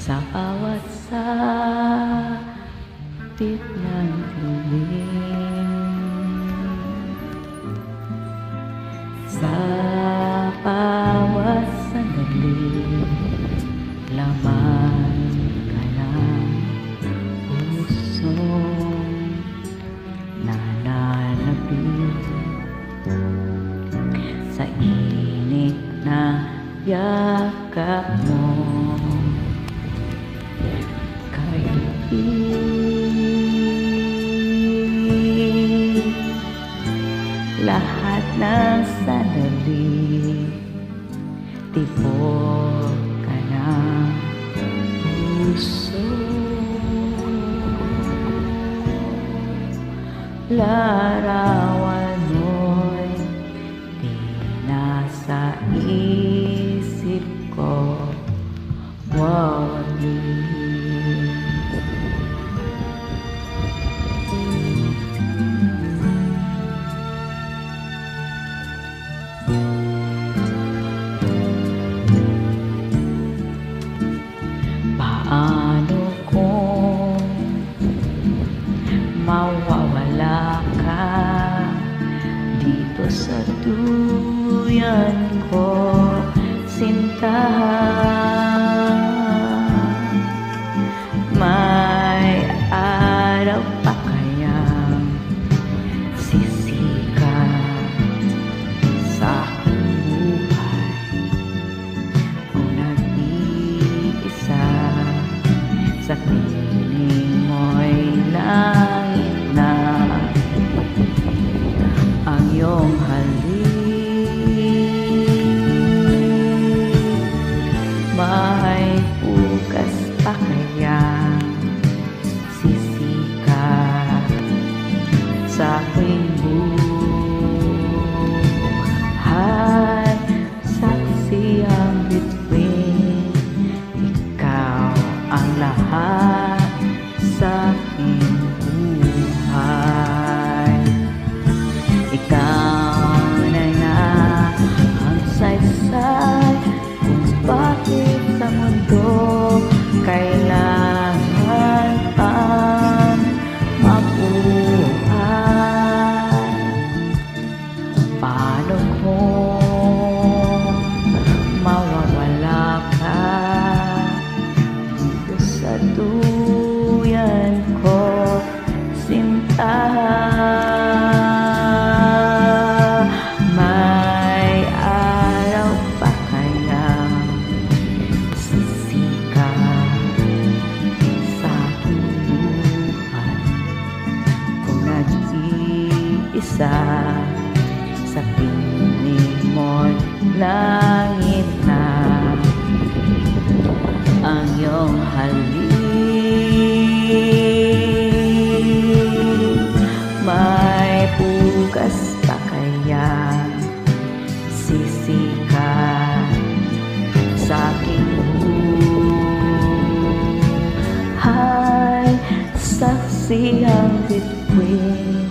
sa bawat sapit ng dilim, sa bawat sandali laman ka ng pusong nananabik sa init na yakap mo. Lahat ng sandali tibok ka ng puso, larawan mo'y di nasa isip ko wawagli. Paano kung mawawala ka dito sa duyan ko, sinta? May araw pa kayang sisikat sa aking buhay kung nag-iisa sa piling mo'y langit na ang iyong halik? May bukas pa kayang sisikat sa aking buhay? Saksi ang bituin, ikaw ang lahat sa aking buhay. Ikaw na nga ang saysay kung bakit sa mundo kailangan pang mabuhay. Paano kung mawawala ka dito sa duyan ko, sinta? May araw pa kayang sisikat sa aking buhay kung nag-iisa sa piling mo'y langit na ang iyong halik? May bukas pa kayang sisikat sa aking buhay? Saksi ang bituin,